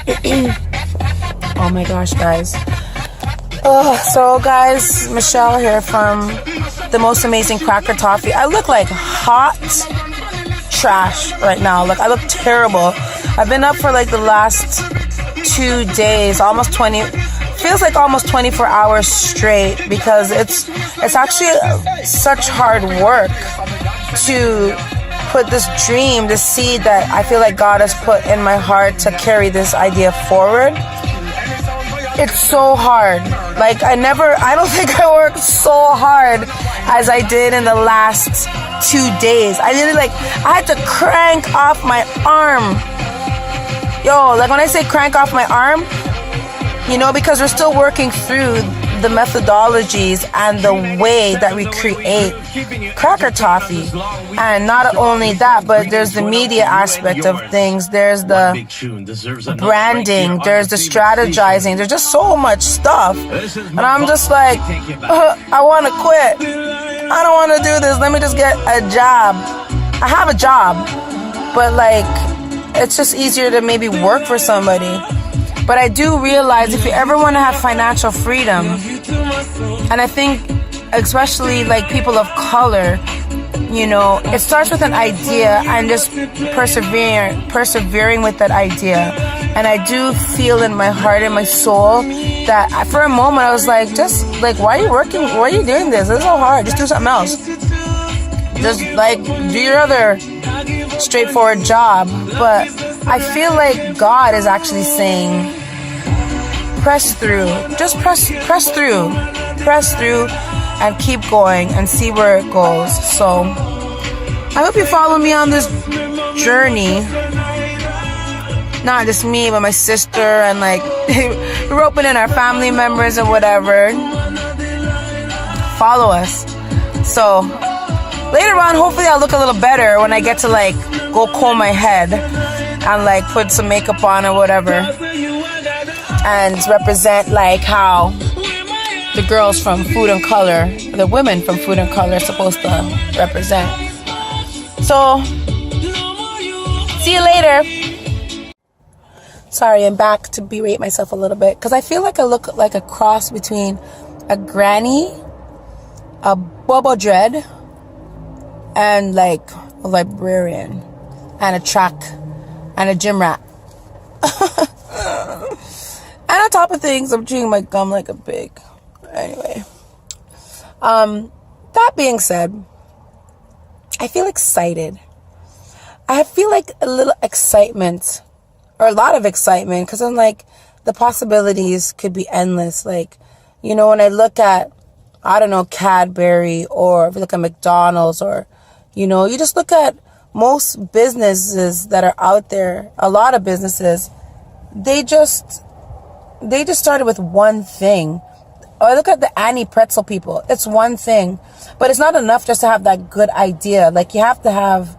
Oh my gosh, guys. So guys, Michelle here from the most amazing Cracker Toffee. I look like hot trash right now. Like, I look terrible. I've been up for like the last 2 days, almost 20, feels like almost 24 hours straight, because it's actually such hard work to put this dream, this seed that I feel like God has put in my heart to carry this idea forward. It's so hard. Like, I don't think I worked so hard as I did in the last 2 days. I had to crank off my arm. Yo, like when I say crank off my arm, because we're still working through the methodologies and the way that we create Cracker Toffee. And not only that, but there's the media aspect of things. There's the branding. There's the strategizing. There's just so much stuff. And I'm just like, I want to quit. I don't want to do this. Let me just get a job. I have a job, but like, it's just easier to maybe work for somebody. But I do realize if you ever want to have financial freedom, and I think especially like people of color, it starts with an idea and just persevering with that idea. And I do feel in my heart and my soul that for a moment I was like, just like, why are you working? Why are you doing this? It's so hard. Just do something else. Just like do your other straightforward job. But I feel like God is actually saying, press through. Just press through. Press through and keep going and see where it goes. So I hope you follow me on this journey. Not just me, but my sister, and like we're opening our family members and whatever. Follow us. So later on, hopefully I'll look a little better when I get to like go comb my head and like put some makeup on or whatever, and represent like how the girls from Food and Color, the women from Food and Color are supposed to represent. So see you later. Sorry, I'm back to berate myself a little bit because I feel like I look like a cross between a granny, a Bobo Dread, and like a librarian, and a track, and a gym rat. And on top of things, I'm chewing my gum like a pig. Anyway, that being said, I feel excited. I feel like a little excitement, or a lot of excitement, because I'm like, the possibilities could be endless. Like, when I look at, I don't know, Cadbury, or if you look at McDonald's, or, you just look at most businesses that are out there, a lot of businesses, they just started with one thing. Or look at the Annie Pretzel people. It's one thing. But it's not enough just to have that good idea. Like, you have to have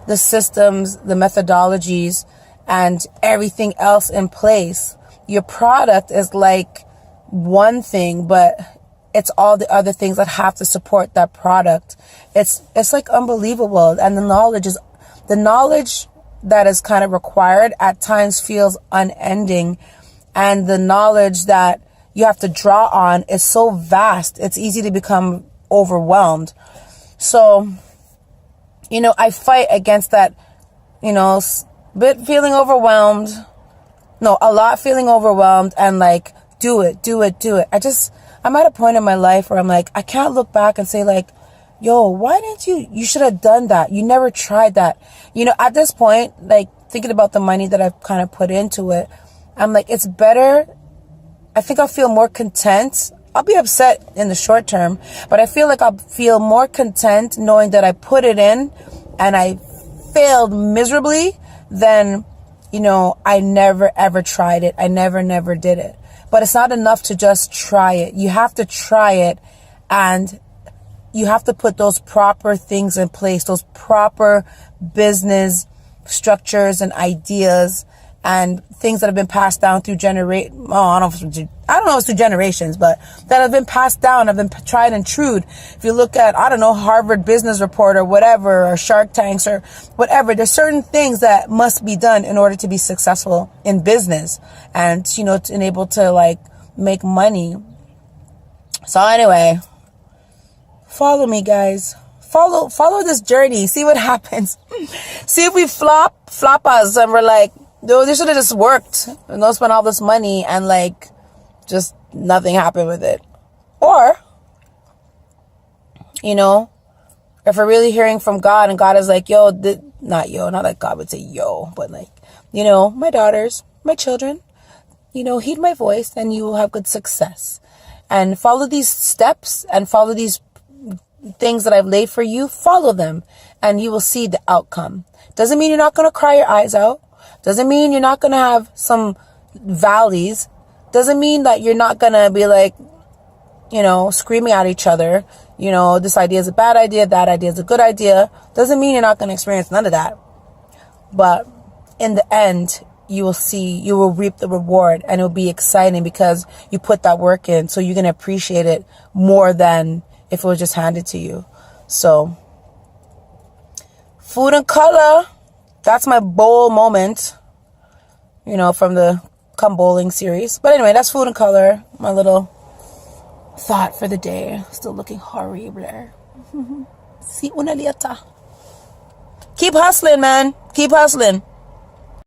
the systems, the methodologies, and everything else in place. Your product is like one thing, but it's all the other things that have to support that product. It's like unbelievable. And the knowledge that is kind of required at times feels unending. And the knowledge that you have to draw on is so vast. It's easy to become overwhelmed. So, I fight against that, bit feeling overwhelmed. No, a lot feeling overwhelmed, and like, do it. I'm at a point in my life where I'm like, I can't look back and say like, yo, why didn't you should have done that. You never tried that. At this point, like thinking about the money that I've kind of put into it, I'm like, it's better. I think I'll feel more content. I'll be upset in the short term, but I feel like I'll feel more content knowing that I put it in and I failed miserably than, I never ever tried it. I never did it. But it's not enough to just try it. You have to try it, and you have to put those proper things in place, those proper business structures and ideas and things that have been passed down through I don't know if it's through generations, but that have been passed down, have been tried and true. If you look at, I don't know, Harvard Business Report or whatever, or Shark Tanks or whatever, there's certain things that must be done in order to be successful in business and, you know, to enable to like make money. So anyway, follow me, guys. Follow this journey. See what happens. See if we flop us and we're like, yo, this should have just worked and don't spend all this money and like just nothing happened with it. Or, you know, if we're really hearing from God and God is like, yo, not like God would say yo, but like, you know, my daughters, my children, you know, heed my voice and you will have good success. And follow these steps and follow these things that I've laid for you, follow them and you will see the outcome. Doesn't mean you're not going to cry your eyes out. Doesn't mean you're not going to have some valleys. Doesn't mean that you're not going to be like, you know, screaming at each other. You know, this idea is a bad idea. That idea is a good idea. Doesn't mean you're not going to experience none of that. But in the end, you will reap the reward and it'll be exciting because you put that work in. So you're going to appreciate it more than if it was just handed to you. So, food and color. That's my bowl moment, you know, from the Come Bowling series. But anyway, that's food and color. My little thought for the day. Still looking horrible. See una lieta. Keep hustling, man. Keep hustling.